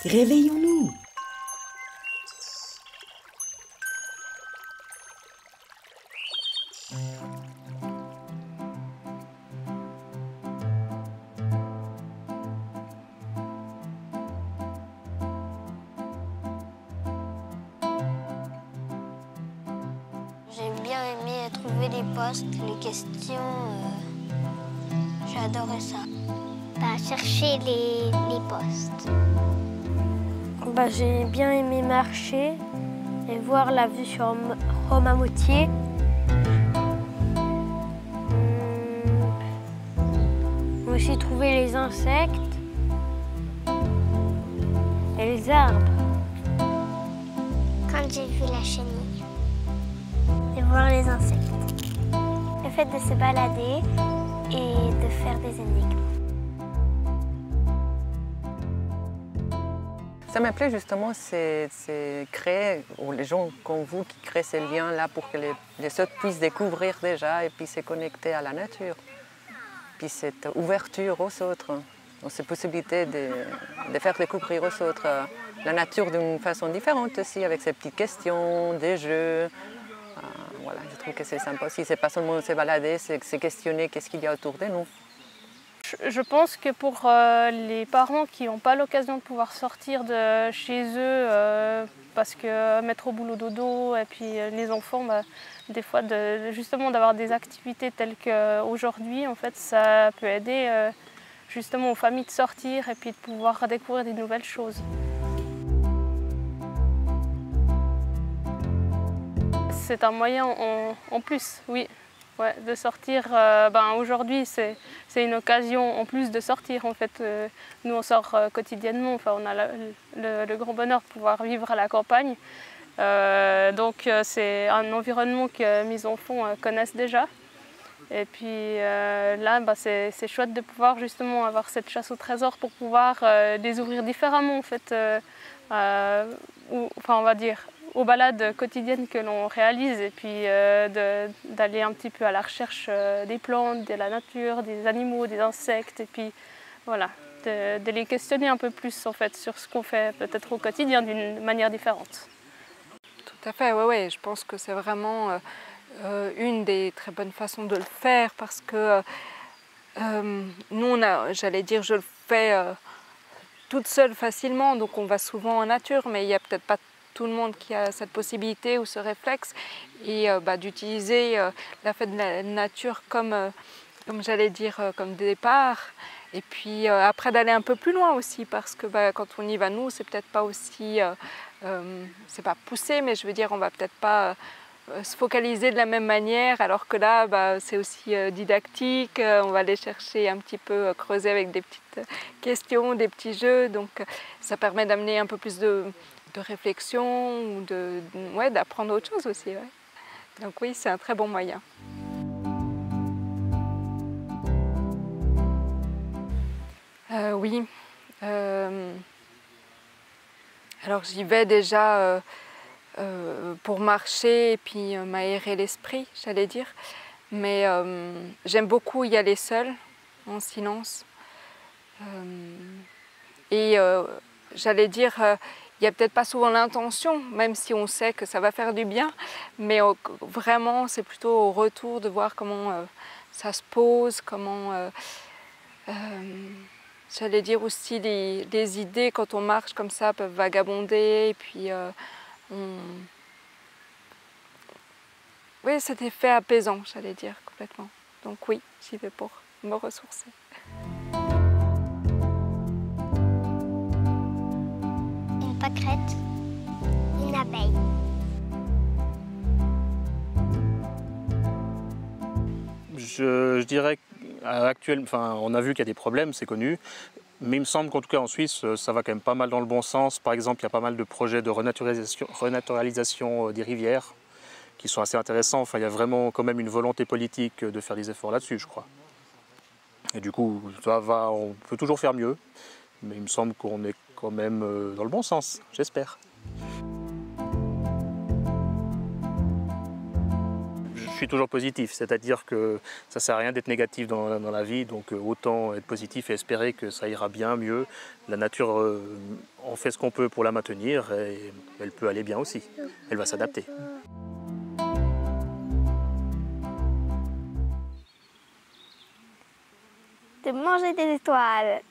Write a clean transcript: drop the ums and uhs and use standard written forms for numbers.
Réveillons-nous. J'ai bien aimé trouver les postes, les questions. J'adorais ça. Chercher les postes. J'ai bien aimé marcher et voir la vue sur Rome-à-Moutier. Aussi trouver les insectes et les arbres. Quand j'ai vu la chenille et voir les insectes. Le fait de se balader et de faire des énigmes. Ça me plaît justement, c'est créer, ou les gens comme vous qui créent ces liens-là pour que les autres puissent découvrir déjà et puis se connecter à la nature. Puis cette ouverture aux autres, cette possibilité de faire découvrir aux autres la nature d'une façon différente aussi, avec ces petites questions, des jeux. Voilà, je trouve que c'est sympa aussi. C'est pas seulement se balader, c'est se questionner qu'est-ce qu'il y a autour de nous. Je pense que pour les parents qui n'ont pas l'occasion de pouvoir sortir de chez eux parce que mettre au boulot dodo et puis les enfants, des fois justement d'avoir des activités telles qu'aujourd'hui, en fait, ça peut aider justement aux familles de sortir et puis de pouvoir découvrir des nouvelles choses. C'est un moyen en plus, oui. Ouais, de sortir, aujourd'hui c'est une occasion en plus de sortir en fait. Nous on sort quotidiennement, enfin, on a le grand bonheur de pouvoir vivre à la campagne. Donc c'est un environnement que mes enfants connaissent déjà. Et puis là c'est chouette de pouvoir justement avoir cette chasse au trésor pour pouvoir les ouvrir différemment en fait. On va dire aux balades quotidiennes que l'on réalise et puis d'aller un petit peu à la recherche des plantes, de la nature, des animaux, des insectes et puis voilà, de les questionner un peu plus en fait sur ce qu'on fait peut-être au quotidien d'une manière différente. Tout à fait, oui, je pense que c'est vraiment une des très bonnes façons de le faire parce que nous, j'allais dire, je le fais toute seule facilement, donc on va souvent en nature, mais il n'y a peut-être pas tout le monde qui a cette possibilité ou ce réflexe et d'utiliser la fête de la nature comme j'allais dire, comme départ et puis après d'aller un peu plus loin aussi parce que quand on y va nous, c'est peut-être pas aussi, c'est pas poussé, mais je veux dire on va peut-être pas se focaliser de la même manière alors que là c'est aussi didactique, on va aller chercher un petit peu, creuser avec des petites questions, des petits jeux, donc ça permet d'amener un peu plus de réflexion ou d'apprendre autre chose aussi. Ouais. Donc oui, c'est un très bon moyen. Oui. Alors j'y vais déjà pour marcher et puis m'aérer l'esprit, j'allais dire. Mais j'aime beaucoup y aller seule, en silence. J'allais dire, il n'y a peut-être pas souvent l'intention, même si on sait que ça va faire du bien, mais vraiment c'est plutôt au retour de voir comment ça se pose, comment, j'allais dire aussi les idées quand on marche comme ça peuvent vagabonder, et puis oui, cet effet apaisant, j'allais dire complètement. Donc oui, j'y vais pour me ressourcer. Une pâquerette, une abeille. Je dirais qu'actuellement, on a vu qu'il y a des problèmes, c'est connu, mais il me semble qu'en tout cas en Suisse, ça va quand même pas mal dans le bon sens. Par exemple, il y a pas mal de projets de renaturalisation des rivières qui sont assez intéressants. Enfin, il y a vraiment quand même une volonté politique de faire des efforts là-dessus, je crois. Et du coup, on peut toujours faire mieux, mais il me semble qu'on est quand même dans le bon sens, j'espère. suis toujours positif, c'est-à-dire que ça ne sert à rien d'être négatif dans la vie, donc autant être positif et espérer que ça ira bien, mieux. La nature, on fait ce qu'on peut pour la maintenir et elle peut aller bien aussi, elle va s'adapter. De manger des étoiles.